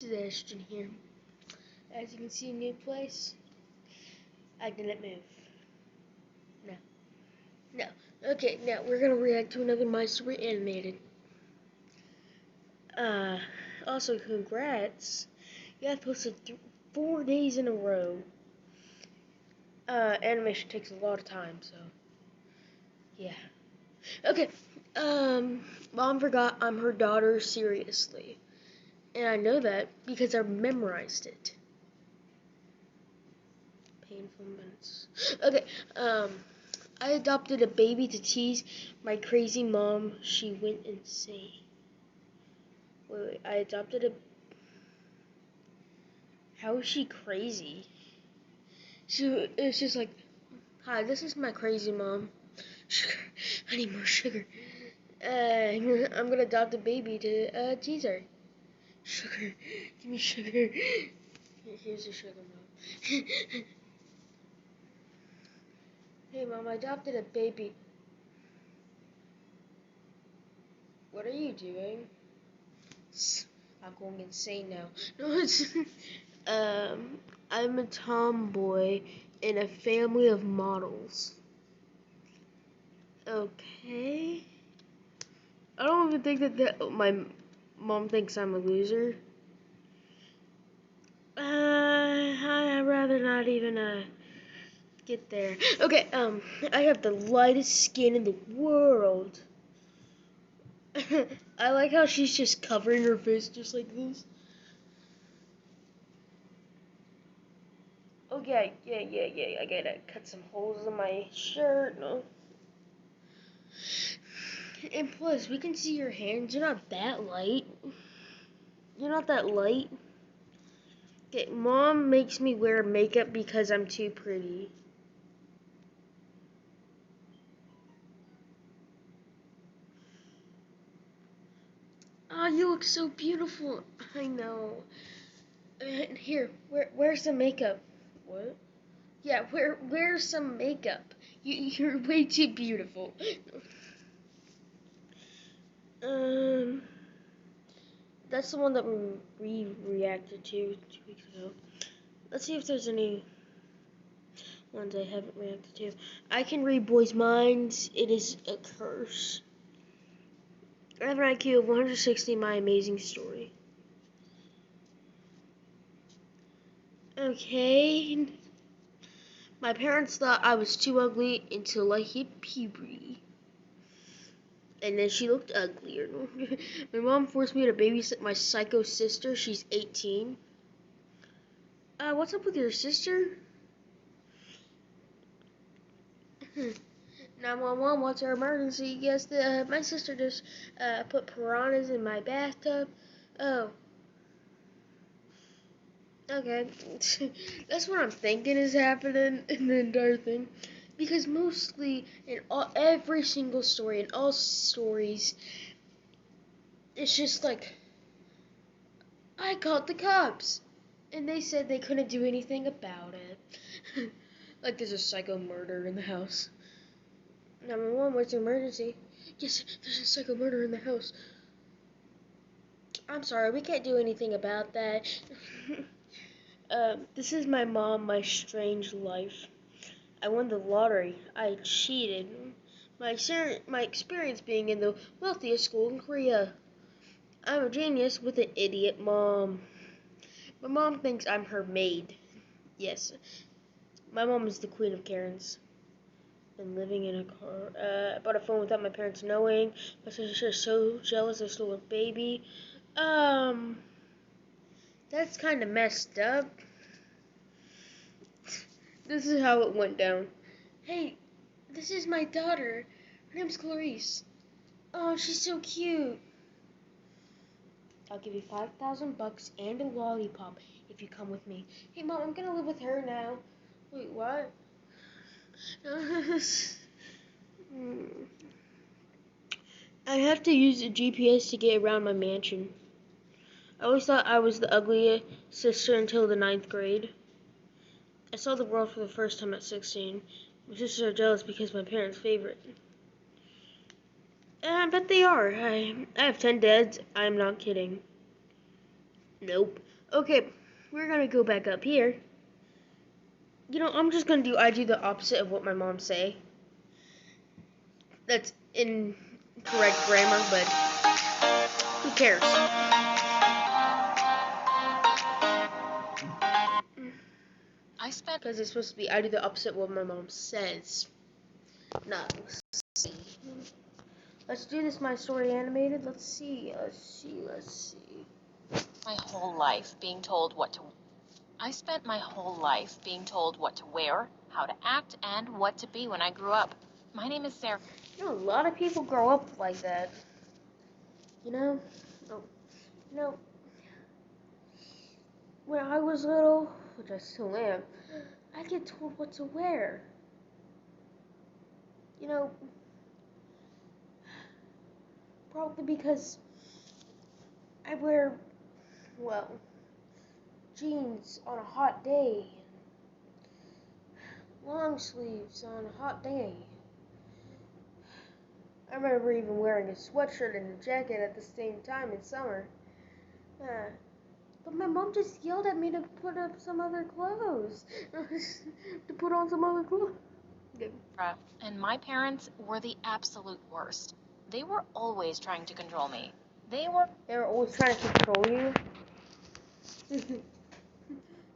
Ashton here. As you can see, new place. I didn't move. No. No. Okay, now we're gonna react to another My Story animated. Uh, also, congrats. You have posted 4 days in a row. Animation takes a lot of time, so yeah. Okay. Mom forgot I'm her daughter seriously, and I know that because I memorized it. Painful minutes. Okay. I adopted a baby to tease my crazy mom. She went insane. Wait. I adopted a. How is she crazy? It's just like, hi, this is my crazy mom. Sugar. I need more sugar. I'm gonna adopt a baby to tease her. Sugar. Give me sugar. Here's your sugar, mom. Hey, mom, I adopted a baby. What are you doing? I'm going insane now. No, it's I'm a tomboy in a family of models. Okay. I don't even think that my mom thinks I'm a loser. I'd rather not even get there. Okay. I have the lightest skin in the world. I like how she's just covering her face just like this. Okay, yeah. I gotta cut some holes in my shirt. No. And plus, we can see your hands. You're not that light. You're not that light. Okay, mom makes me wear makeup because I'm too pretty. Oh, you look so beautiful. I know. Here, where's the makeup? What? Yeah, where's some makeup? You're way too beautiful. Um, that's the one that we reacted to 2 weeks ago. Let's see if there's any ones I haven't reacted to. I can read boys' minds. It is a curse. I have an IQ of 160. My amazing story. Okay. My parents thought I was too ugly until I hit puberty. And then she looked uglier. My mom forced me to babysit my psycho sister. She's 18. What's up with your sister? 911, what's our emergency? Yes, my sister just put piranhas in my bathtub. Oh, okay. That's what I'm thinking is happening in the entire thing. Because mostly in every single story, in all stories, it's just like, I called the cops. And they said they couldn't do anything about it. Like there's a psycho murder in the house. 911, what's your emergency? Yes, there's a psycho murder in the house. I'm sorry, we can't do anything about that. This is my mom, my strange life. I won the lottery. I cheated. My experience being in the wealthiest school in Korea. I'm a genius with an idiot mom. My mom thinks I'm her maid. Yes, my mom is the queen of Karens. Been living in a car. I bought a phone without my parents knowing. My sister is so jealous I stole her baby. That's kind of messed up. This is how it went down. Hey, this is my daughter. Her name's Clarice. Oh, she's so cute. I'll give you $5,000 and a lollipop if you come with me. Hey, Mom, I'm gonna live with her now. Wait, what? I have to use a GPS to get around my mansion. I always thought I was the ugliest sister until the 9th grade. I saw the world for the first time at 16. My sisters are jealous because my parents' favorite. And I bet they are. I have 10 dads. I'm not kidding. Nope. Okay, we're gonna go back up here. I'm just gonna I do the opposite of what my mom say. That's incorrect grammar, but who cares? Because it's supposed to be I do the opposite of what my mom says. No. Let's do this My Story animated. Let's see. My whole life being told what to. I spent my whole life being told what to wear, how to act, and what to be when I grew up. My name is Sarah. A lot of people grow up like that. Oh, when I was little, which I still am, I get told what to wear. Probably because I wear, well, jeans on a hot day, long sleeves on a hot day. I remember even wearing a sweatshirt and a jacket at the same time in summer. But my mom just yelled at me to put up some other clothes. To put on some other clothes. And my parents were the absolute worst. They were always trying to control me. They were always trying to control you.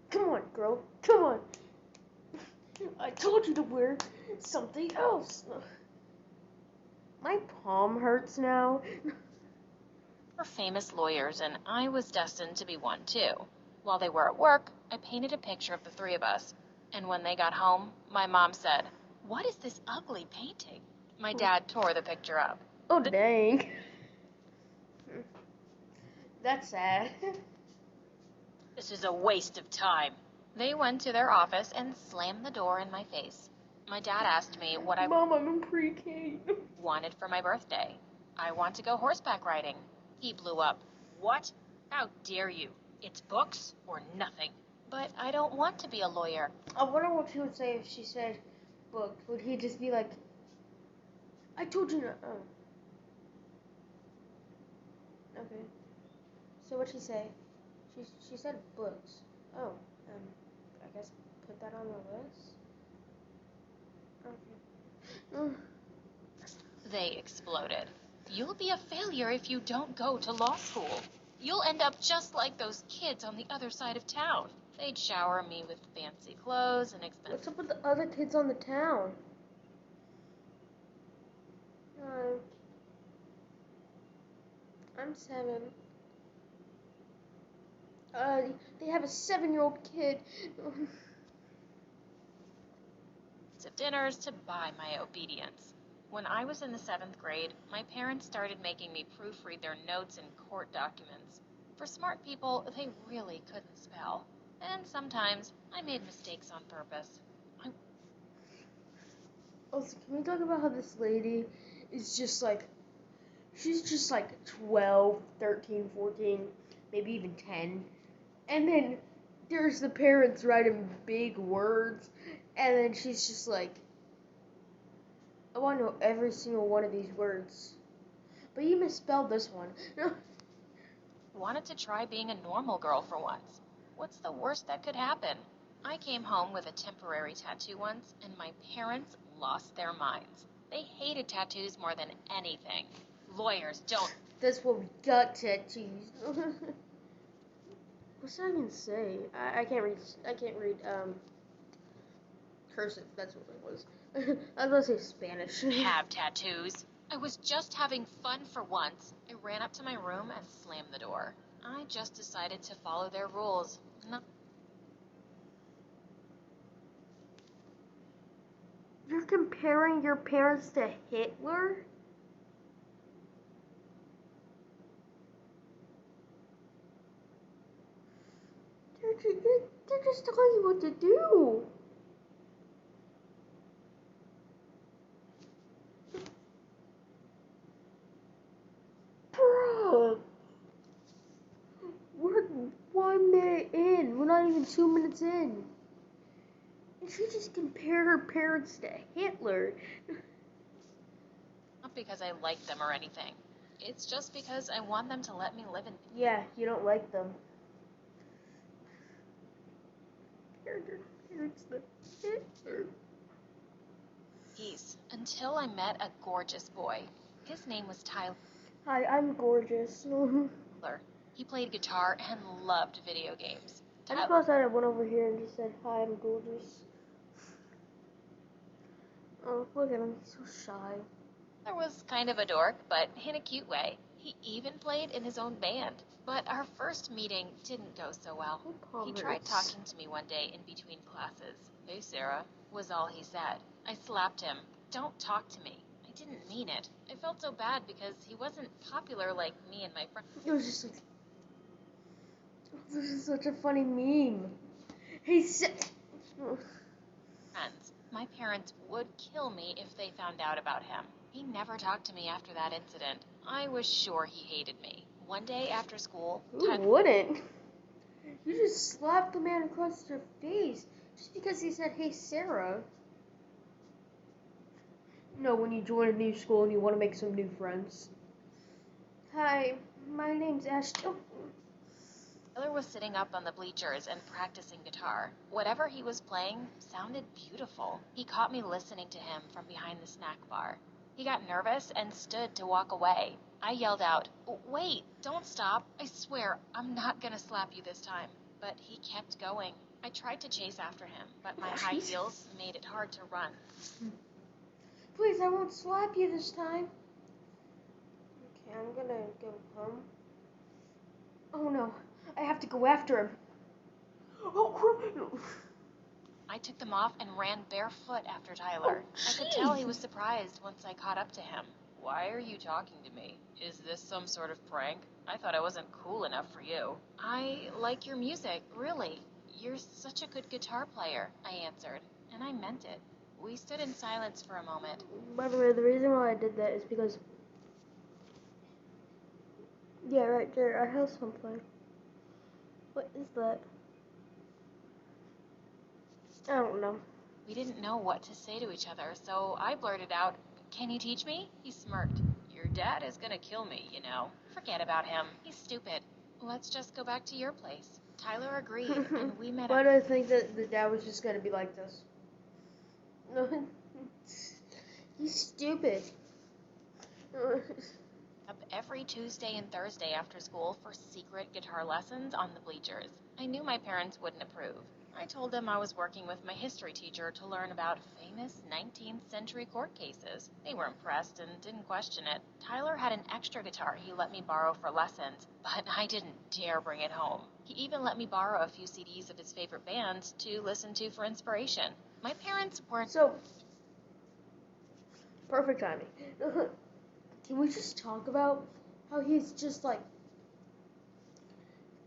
Come on, girl. Come on. I told you to wear something else. My palm hurts now. famous lawyers, and I was destined to be one too. While they were at work, I painted a picture of the three of us. And when they got home, my mom said, "What is this ugly painting?" My dad tore the picture up. Oh, dang. That's sad. This is a waste of time. They went to their office and slammed the door in my face. My dad asked me what I Mom, I'm in pre-K. wanted for my birthday. I want to go horseback riding. He blew up. What? How dare you? It's books or nothing. But I don't want to be a lawyer. I wonder what he would say if she said book. Would he just be like, I told you not. Oh. Okay. So what'd she say? She said books. Oh. I guess put that on the list. Okay. They exploded. You'll be a failure if you don't go to law school. You'll end up just like those kids on the other side of town. They'd shower me with fancy clothes and expensive. What's up with the other kids on the town? I'm 7. They have a 7-year-old kid. Dinners to buy my obedience. When I was in the 7th grade, my parents started making me proofread their notes and court documents. For smart people, they really couldn't spell. And sometimes I made mistakes on purpose. Also, can we talk about how this lady is just like, she's just like 12, 13, 14, maybe even 10. And then there's the parents writing big words. And then she's just like, I want to know every single one of these words. But you misspelled this one. Wanted to try being a normal girl for once. What's the worst that could happen? I came home with a temporary tattoo once, and my parents lost their minds. They hated tattoos more than anything. Lawyers don't. That's what we got, tattoos. What's that even say? I can't read. Cursive. That's what it was. I was gonna say Spanish. Have tattoos. I was just having fun for once. I ran up to my room and slammed the door. I just decided to follow their rules. You're comparing your parents to Hitler? They're just telling you what to do. Bro, we're 1 minute in. We're not even 2 minutes in. And she just compared her parents to Hitler. Not because I like them or anything. It's just because I want them to let me live in. Yeah, you don't like them. Peace. Until I met a gorgeous boy. His name was Tyler. Hi, I'm gorgeous. He played guitar and loved video games. I suppose I went over here and just said, hi, I'm gorgeous. Oh, look at him. He's so shy. Tyler was kind of a dork, but in a cute way. He even played in his own band. But our first meeting didn't go so well. He tried talking to me one day in between classes. Hey, Sarah, was all he said. I slapped him. Don't talk to me. I didn't mean it. I felt so bad because he wasn't popular like me and my friends. It was just like, this is such a funny meme. He said... My parents would kill me if they found out about him. He never talked to me after that incident. I was sure he hated me. One day after school... Who wouldn't? You just slapped the man across your face just because he said, hey, Sarah. No, when you join a new school and you want to make some new friends. Hi, my name's Ashton. Tyler was sitting up on the bleachers and practicing guitar. Whatever he was playing sounded beautiful. He caught me listening to him from behind the snack bar. He got nervous and stood to walk away. I yelled out, "Wait, don't stop. I swear, I'm not gonna slap you this time." But he kept going. I tried to chase after him, but my high heels made it hard to run. Please, I won't slap you this time. Okay, I'm gonna go home. Oh no, I have to go after him. Oh crap! I took them off and ran barefoot after Tyler. I could tell he was surprised once I caught up to him. Why are you talking to me? Is this some sort of prank? I thought I wasn't cool enough for you. I like your music, really. You're such a good guitar player, I answered, and I meant it. We stood in silence for a moment. By the way, the reason why I did that is because... Yeah, right there, I have something. What is that? I don't know. We didn't know what to say to each other, so I blurted out, "Can you teach me?" He smirked. "Your dad is gonna kill me, you know. Forget about him. He's stupid. Let's just go back to your place." Tyler agreed, and we met up. Why do I think that the dad was just gonna be like this? No, he's stupid. Up every Tuesday and Thursday after school for secret guitar lessons on the bleachers. I knew my parents wouldn't approve. I told them I was working with my history teacher to learn about famous 19th century court cases. They were impressed and didn't question it. Tyler had an extra guitar he let me borrow for lessons, but I didn't dare bring it home. He even let me borrow a few CDs of his favorite bands to listen to for inspiration. My parents weren't... So, perfect timing. Can we just talk about how he's just like,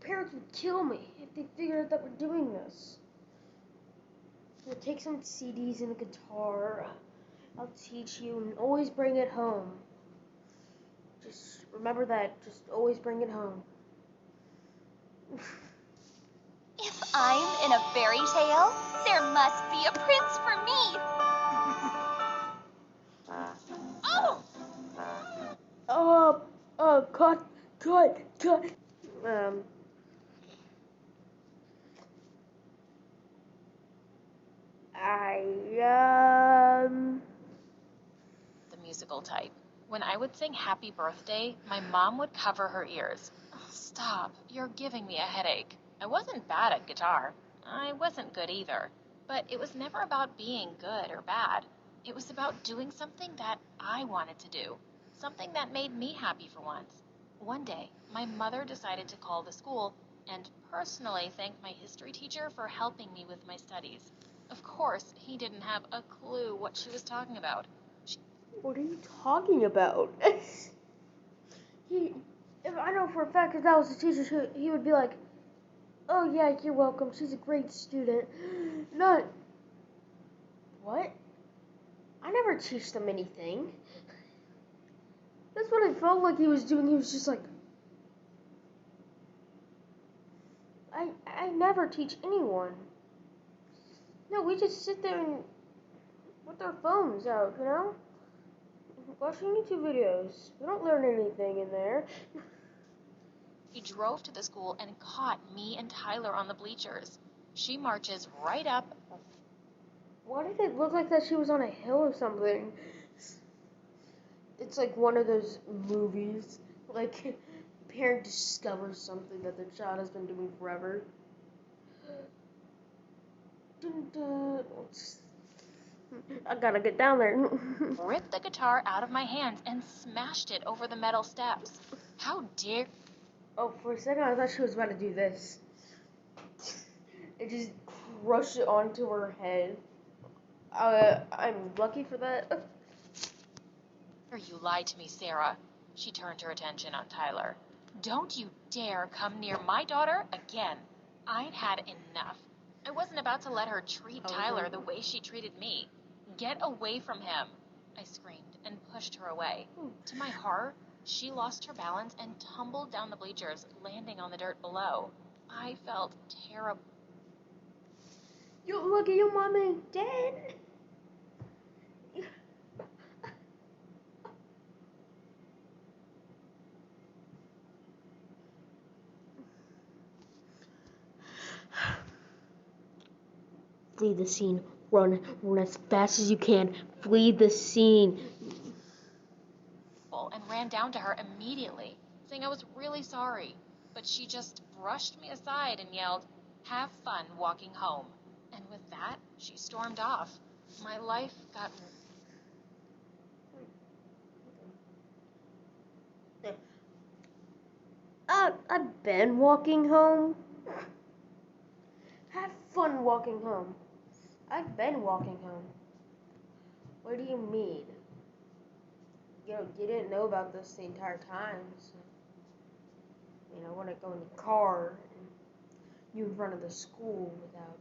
parents would kill me if they figured out that we're doing this. We'll take some CDs and a guitar. I'll teach you and always bring it home. Just remember that. Just always bring it home. If I'm in a fairy tale, there must be a prince for me. Cut. The musical type. When I would sing Happy Birthday, my mom would cover her ears. "Stop, you're giving me a headache." I wasn't bad at guitar. I wasn't good either. But it was never about being good or bad. It was about doing something that I wanted to do. Something that made me happy for once. One day, my mother decided to call the school and personally thank my history teacher for helping me with my studies. Of course, he didn't have a clue what she was talking about. What are you talking about? If I know for a fact if that was the teacher, he would be like, "Oh yeah, you're welcome. She's a great student." Not what? I never teach them anything. That's what I felt like he was doing. He was just like, I never teach anyone. No, we just sit there and with our phones out, you know? Watching YouTube videos. We don't learn anything in there. He drove to the school and caught me and Tyler on the bleachers. She marches right up. Why did it look like that she was on a hill or something? It's like one of those movies, like a parent discovers something that their child has been doing forever. Dun, dun. I gotta get down there. Ripped the guitar out of my hands and smashed it over the metal steps. How dare... Oh, for a second I thought she was about to do this. It just crushed it onto her head. I'm lucky for that. You lied to me, Sarah. She turned her attention on Tyler. Don't you dare come near my daughter again. I'd had enough. I wasn't about to let her treat Tyler the way she treated me. Get away from him, I screamed and pushed her away. To my horror, she lost her balance and tumbled down the bleachers, landing on the dirt below. I felt terrible. You look at your mom and dad. Flee the scene. Run as fast as you can. Flee the scene. And ran down to her immediately, saying I was really sorry. But she just brushed me aside and yelled, "Have fun walking home." And with that, she stormed off. My life got... I've been walking home. Have fun walking home. I've been walking home. What do you mean? You didn't know about this the entire time. So, I wouldn't go in the car and you in front of the school without,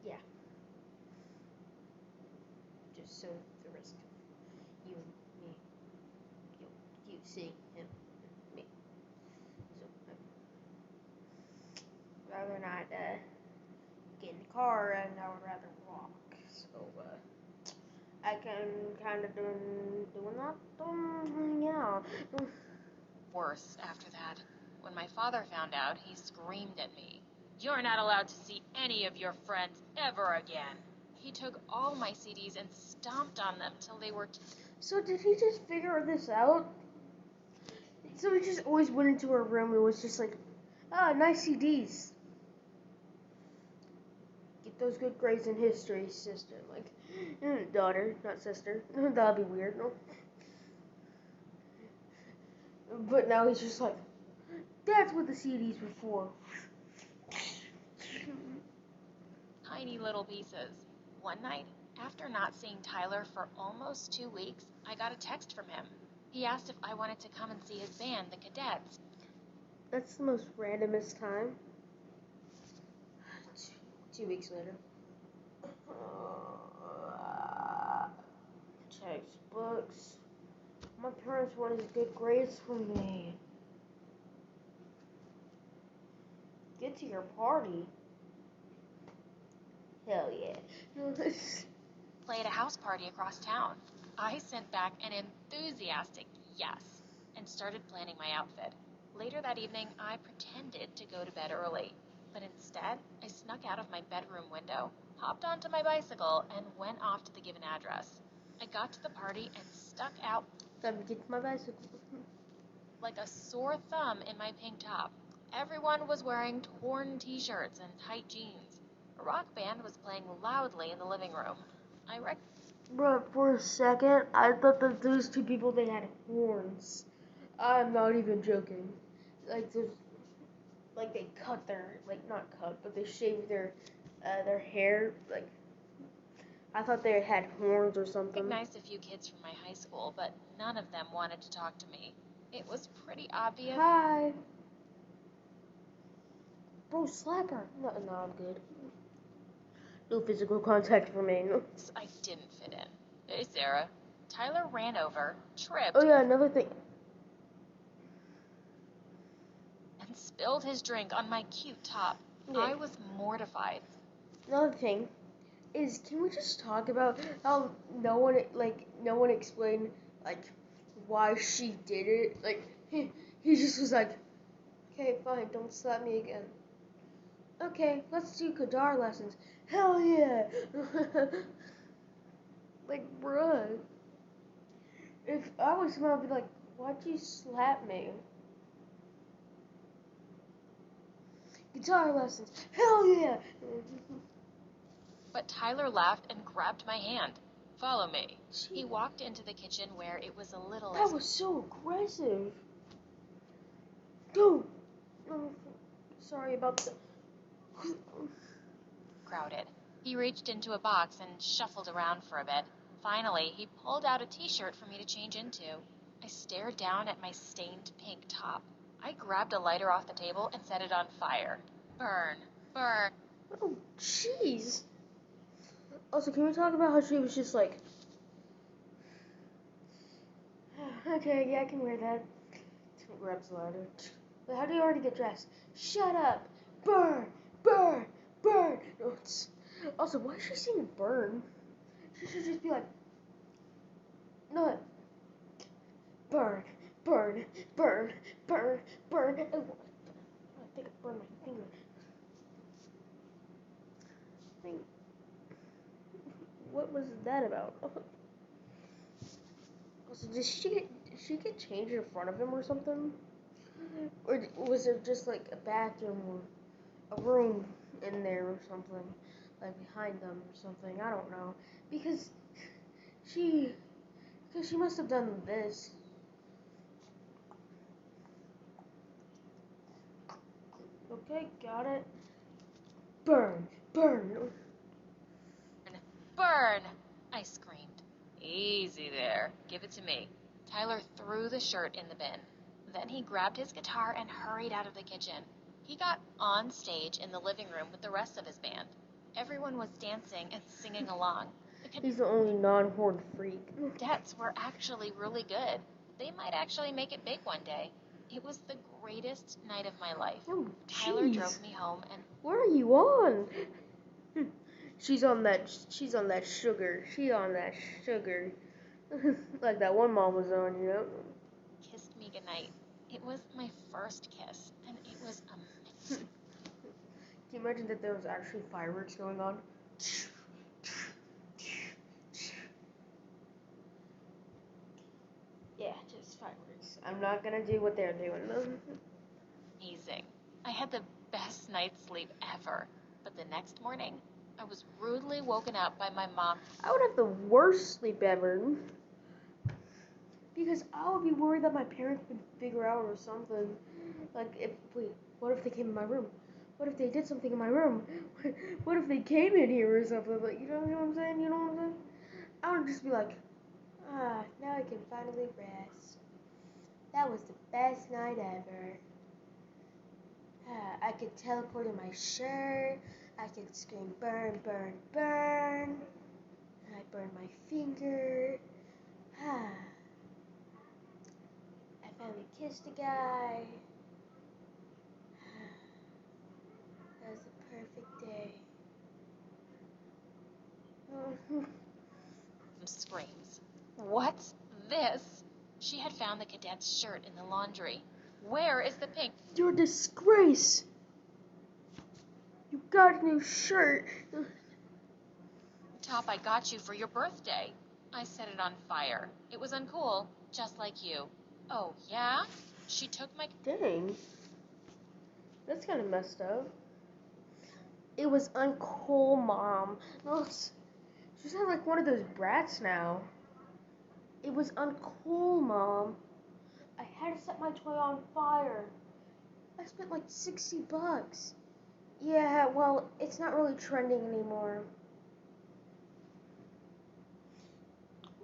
yeah. Just so the risk of you and me, you seeing him and me. So, rather not get in the car, and I would rather walk. So, I can kind of doing that. Yeah. Worse after that. When my father found out, he screamed at me. "You're not allowed to see any of your friends ever again." He took all my CDs and stomped on them till they were... So did he just figure this out? So he just always went into her room and was just like, nice CDs. Get those good grades in history, sister. Like, daughter, not sister. That'd be weird, no? But now he's just like, that's what the CDs were for. Tiny little pieces. One night, after not seeing Tyler for almost 2 weeks, I got a text from him. He asked if I wanted to come and see his band, the Cadets. That's the most randomest time. 2 weeks later. Textbooks. My parents wanted good grades for me. Get to your party. Hell yeah. Play at a house party across town. I sent back an enthusiastic yes and started planning my outfit. Later that evening, I pretended to go to bed early, but instead, I snuck out of my bedroom window, hopped onto my bicycle, and went off to the given address. I got to the party and stuck out Time to get to my bicycle. like a sore thumb in my pink top. Everyone was wearing torn t-shirts and tight jeans. A rock band was playing loudly in the living room. Bro, for a second, I thought that those two people, they had horns. I'm not even joking. Like, they cut not cut, but they shaved their hair. Like, I thought they had horns or something. I recognized a few kids from my high school, but none of them wanted to talk to me. It was pretty obvious. Hi. Bro, slap her. No, I'm good. No physical contact for me. No. I didn't fit in. Hey, Sarah. Tyler ran over, tripped, Oh yeah, another thing. and spilled his drink on my cute top. Yeah. I was mortified. Another thing is, can we just talk about how no one explained why she did it? Like he just was like, okay, fine, don't slap me again. Okay, let's do guitar lessons. Hell yeah! Like, bruh. If I was him, I'd be like, why'd you slap me? Guitar lessons. Hell yeah! But Tyler laughed and grabbed my hand. Follow me. He Gee, walked into the kitchen where it was a little that less was so aggressive. Go! Oh, sorry about the. crowded. He reached into a box and shuffled around for a bit. Finally, he pulled out a t-shirt for me to change into. I stared down at my stained pink top. I grabbed a lighter off the table and set it on fire. Burn, burn. Oh, jeez. Also, can we talk about how she was just like, okay, yeah, I can wear that. Grabs the ladder. But how do you already get dressed? Shut up! Burn! Burn! Burn! No, also, why is she saying burn? She should just be like, no, burn, burn, burn, burn, burn. Oh, I think I burned my finger. What was that about? Also, did she get changed in front of him or something? Or was there just like a bathroom or a room in there or something, like behind them or something? I don't know. Because she, because she must have done this. Okay, got it. Burn, burn. Burn! I screamed. Easy there. Give it to me. Tyler threw the shirt in the bin. Then he grabbed his guitar and hurried out of the kitchen. He got on stage in the living room with the rest of his band. Everyone was dancing and singing along. The He's the only non-horned freak. cadets were actually really good. They might actually make it big one day. It was the greatest night of my life. Oh, Tyler jeez. drove me home and What are you on? She's on that. She's on that sugar. She on that sugar. Like that one mom was on, you know. kissed me goodnight. It was my first kiss, and it was amazing. Can you imagine that there was actually fireworks going on? Yeah, just fireworks. I'm not gonna do what they're doing though. I had the best night's sleep ever. But the next morning, I was rudely woken up by my mom. I would have the worst sleep ever. Because I would be worried that my parents would figure out or something. Like, what if they came in my room? What if they did something in my room? What if they came in here or something? Like, you know what I'm saying? You know what I'm saying? I would just be like, now I can finally rest. That was the best night ever. I could teleport in my shirt. I could scream, burn, burn, burn. And I burned my finger. I finally kissed a guy. That was the perfect day. Screams. What's this? She had found the cadet's shirt in the laundry. Where is the pink? You're a disgrace. You got a new shirt. Top I got you for your birthday. I set it on fire. It was uncool, just like you. Oh, yeah? She took my... Dang. That's kind of messed up. It was uncool, Mom. No, she sounds like one of those brats now. It was uncool, Mom. I had to set my toy on fire. I spent like $60. Yeah, well, it's not really trending anymore.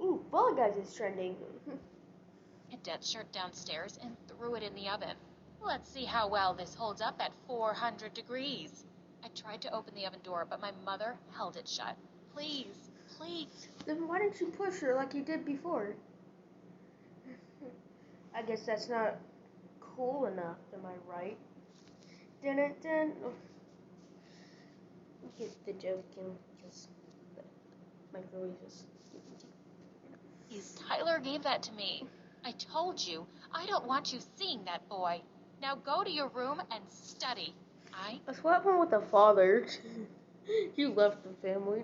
Ooh, Fall Guys is trending. cadet's shirt downstairs and threw it in the oven. Let's see how well this holds up at 400 degrees. I tried to open the oven door, but my mother held it shut. Please, please. Then why didn't you push her like you did before? I guess that's not cool enough, am I right? Dun. Get the joke and just the microwave just. Tyler gave that to me. I told you, I don't want you seeing that boy. Now go to your room and study. I That's what happened with the father. You left the family.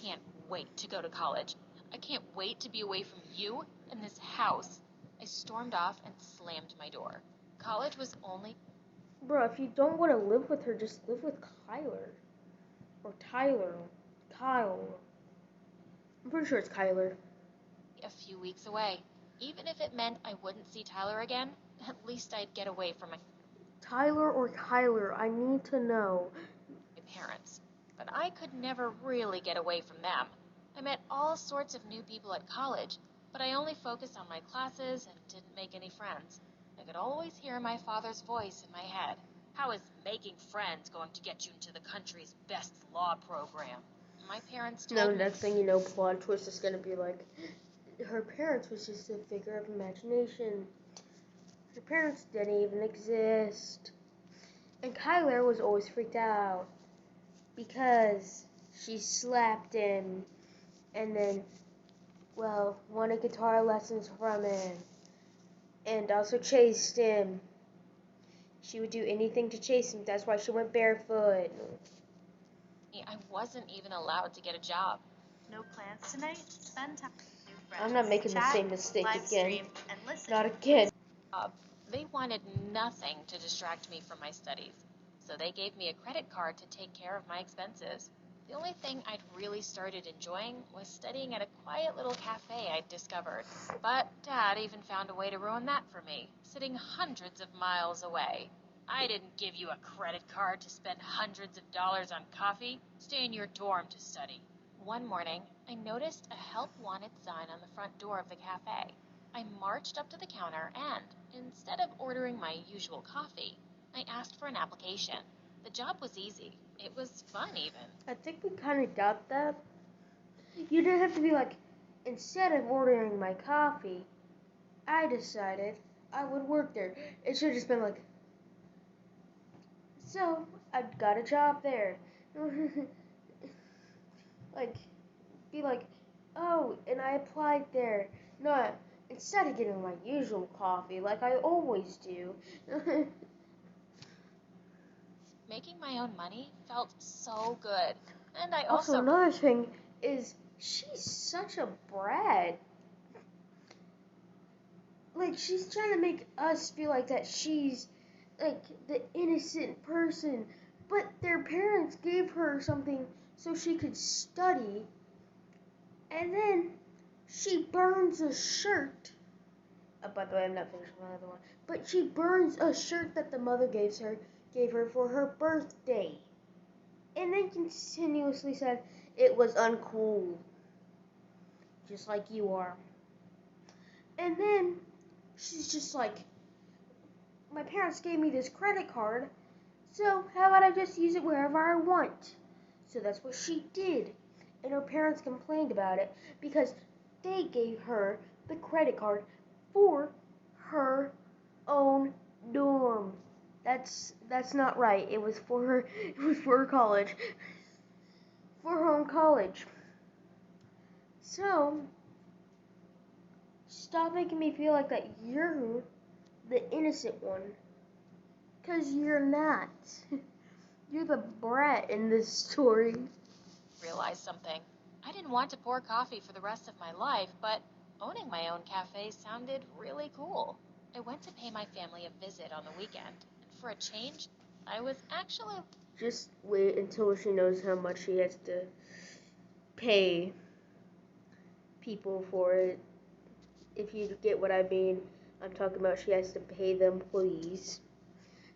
can't wait to go to college. I can't wait to be away from you and this house. I stormed off and slammed my door. College was only Bro, if you don't want to live with her, just live with Kyler. Or Tyler. Kyle. I'm pretty sure it's Kyler. a few weeks away. Even if it meant I wouldn't see Tyler again, at least I'd get away from my Tyler or Kyler, I need to know. parents. But I could never really get away from them. I met all sorts of new people at college, but I only focused on my classes and didn't make any friends. I could always hear my father's voice in my head. How is making friends going to get you into the country's best law program? My parents No, told me next thing you know, plot twist is gonna be like, her parents was just a figure of imagination. Her parents didn't even exist. And Kyler was always freaked out because she slapped him and then, well, wanted guitar lessons from him and also chased him. She would do anything to chase him. That's why she went barefoot. I wasn't even allowed to get a job. No plans tonight? Spend time with new friends. I'm not making the Chat, same mistake live again. stream, and listen. Not again. They wanted nothing to distract me from my studies, so they gave me a credit card to take care of my expenses. The only thing I'd really started enjoying was studying at a quiet little cafe I'd discovered. But Dad even found a way to ruin that for me, sitting hundreds of miles away. I didn't give you a credit card to spend hundreds of dollars on coffee. Stay in your dorm to study. One morning, I noticed a help wanted sign on the front door of the cafe. I marched up to the counter and, instead of ordering my usual coffee, I asked for an application. The job was easy. It was fun, even. I think we kind of got that. You didn't have to be like, instead of ordering my coffee, I decided I would work there. It should have just been like, so I got a job there. Like, be like, oh, and I applied there. No, instead of getting my usual coffee like I always do. Making my own money felt so good. And I Also, another thing is she's such a brat. Like, she's trying to make us feel like that she's like the innocent person, but their parents gave her something so she could study, and then she burns a shirt. By the way, I'm not finished with another one. But she burns a shirt that the mother gave her for her birthday, and then continuously said it was uncool, just like you are. And then she's just like, my parents gave me this credit card, so how about I just use it wherever I want? So that's what she did. And her parents complained about it because they gave her the credit card for her own dorm. That's not right. It was for her college. For her own college. So stop making me feel like that you're the innocent one. 'Cause you're not. You're the brat in this story. realized something. I didn't want to pour coffee for the rest of my life, but owning my own cafe sounded really cool. I went to pay my family a visit on the weekend, and for a change, I was actually Just wait until she knows how much she has to pay people for it. If you get what I mean, I'm talking about she has to pay the employees.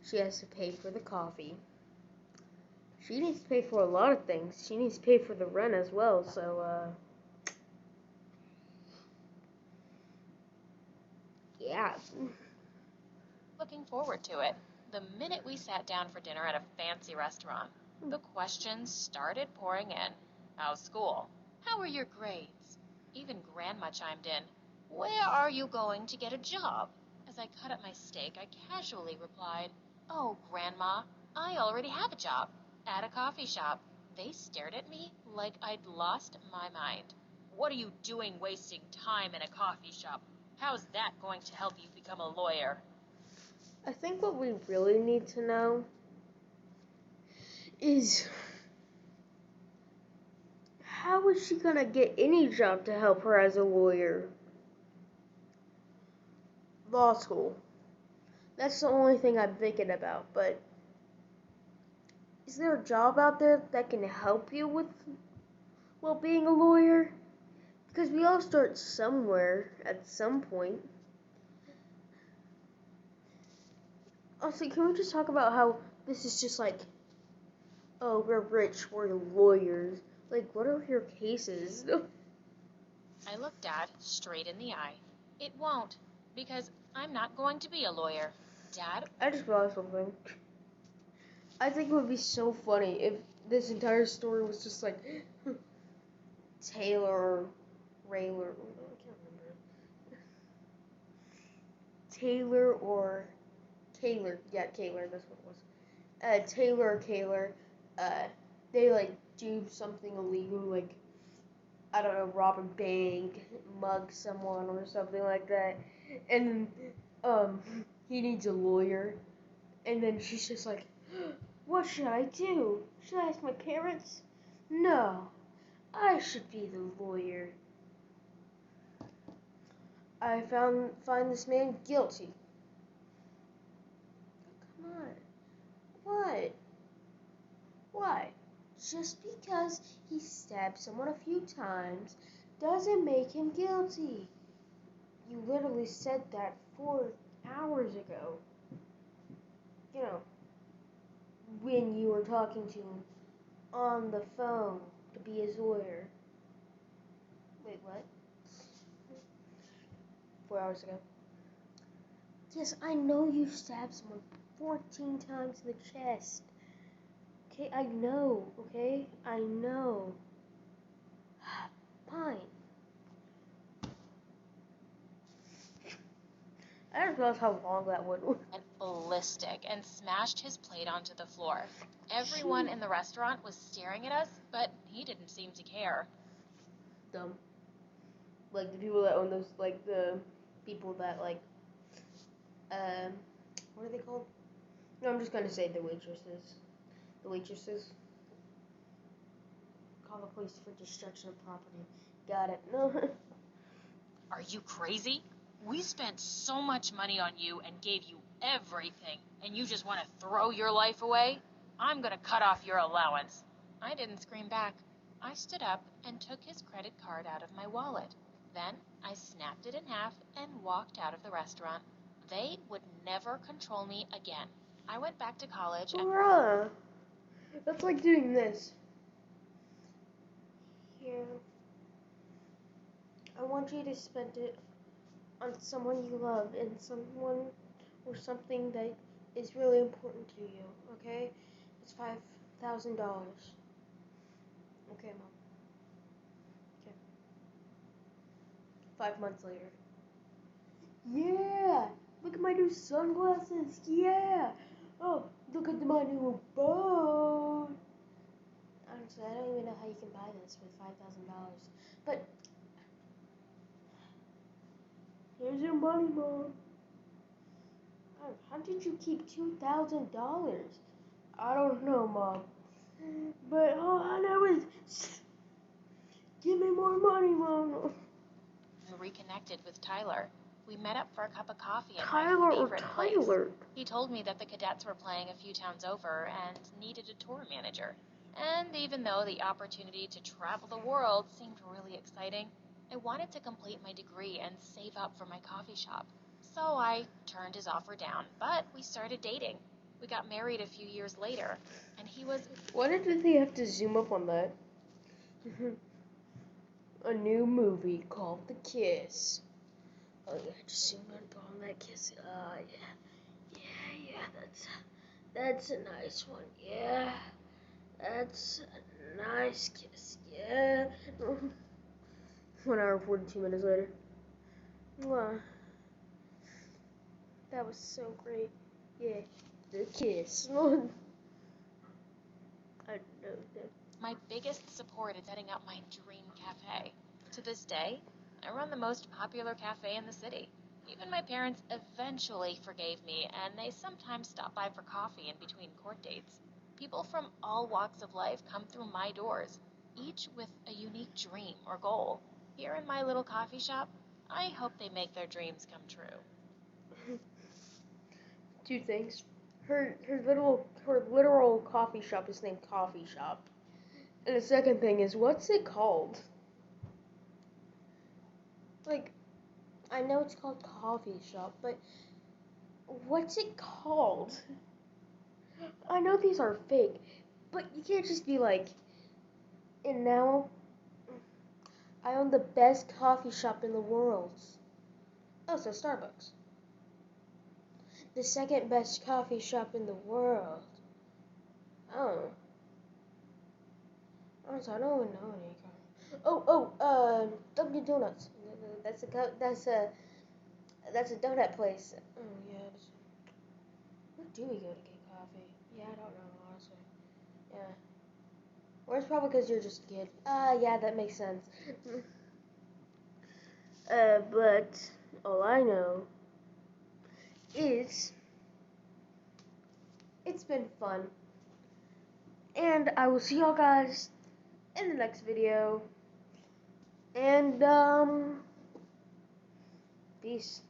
She has to pay for the coffee. She needs to pay for a lot of things. She needs to pay for the rent as well, so, yeah. looking forward to it. The minute we sat down for dinner at a fancy restaurant, the questions started pouring in. How's school? How are your grades? Even Grandma chimed in. Where are you going to get a job? As I cut up my steak, I casually replied, Oh, Grandma, I already have a job at a coffee shop. They stared at me like I'd lost my mind. What are you doing wasting time in a coffee shop? How's that going to help you become a lawyer? I think what we really need to know is how is she gonna get any job to help her as a lawyer? Law school. That's the only thing I'm thinking about, but is there a job out there that can help you with, well, being a lawyer? Because we all start somewhere at some point. Also, can we just talk about how this is just like, oh, we're rich, we're lawyers. Like, what are your cases? I looked Dad straight in the eye. It won't, because I'm not going to be a lawyer. Dad, I just realized something. I think it would be so funny if this entire story was just like Taylor Rayler. I can't remember. Taylor or Kaylor. Yeah, Kaylor, that's what it was. Taylor or Kaylor, they like do something illegal, like, I don't know, rob a bank, mug someone or something like that. And he needs a lawyer. And then she's just like, what should I do? Should I ask my parents? No, I should be the lawyer. I find this man guilty. Come on. What? Why? Just because he stabbed someone a few times doesn't make him guilty. You literally said that 4 hours ago. You know, when you were talking to him on the phone to be his lawyer. Wait, what? 4 hours ago. Yes, I know you stabbed someone 14 times in the chest. Okay, I know, okay? I know. Fine. I didn't realize how long that would. went ballistic and smashed his plate onto the floor. Everyone in the restaurant was staring at us, but he didn't seem to care. Dumb. Like the people that own those, like the people that like, what are they called? No, I'm just gonna say the waitresses. The waitresses. Call the police for destruction of property. Got it. No. Are you crazy? We spent so much money on you and gave you everything, and you just want to throw your life away? I'm gonna cut off your allowance. I didn't scream back. I stood up and took his credit card out of my wallet. Then I snapped it in half and walked out of the restaurant. They would never control me again. I went back to college and Bruh. That's like doing this. Here. I want you to spend it on someone you love and someone or something that is really important to you, okay? It's $5,000. Okay, Mom. Okay. 5 months later. Yeah! Look at my new sunglasses! Yeah! Oh, look at my new boat! Honestly, I don't even know how you can buy this with $5,000. But here's your money, Mom. How did you keep $2,000? I don't know, Mom. But all I know is, give me more money, Mom. reconnected with Tyler. We met up for a cup of coffee at Tyler my or favorite place. Tyler? He told me that the cadets were playing a few towns over and needed a tour manager. And even though the opportunity to travel the world seemed really exciting, I wanted to complete my degree and save up for my coffee shop. So I turned his offer down, but we started dating. We got married a few years later, and he was Why did they have to zoom up on that? A new movie called The Kiss. Oh yeah, just zoom up on that kiss. Yeah, that's a nice one. Yeah, that's a nice kiss. Yeah. 1 hour 42 minutes later. Mwah. That was so great. Yeah, the kiss. I know that. my biggest support in setting up my dream cafe. To this day, I run the most popular cafe in the city. Even my parents eventually forgave me, and they sometimes stop by for coffee in between court dates. People from all walks of life come through my doors, each with a unique dream or goal. Here in my little coffee shop, I hope they make their dreams come true. Two things. Her literal coffee shop is named Coffee Shop. And the second thing is, what's it called? Like, I know it's called Coffee Shop, but what's it called? I know these are fake, but you can't just be like, and now I own the best coffee shop in the world. Oh, so Starbucks. The second best coffee shop in the world. Oh. Oh, so I don't even know any coffee. Dunkin' Donuts. That's a donut place. Oh yeah. Where do we go to get coffee? Yeah, I don't know honestly. Yeah. Or it's probably because you're just a kid. Yeah, that makes sense. But all I know is it's been fun. And I will see y'all guys in the next video. And, peace.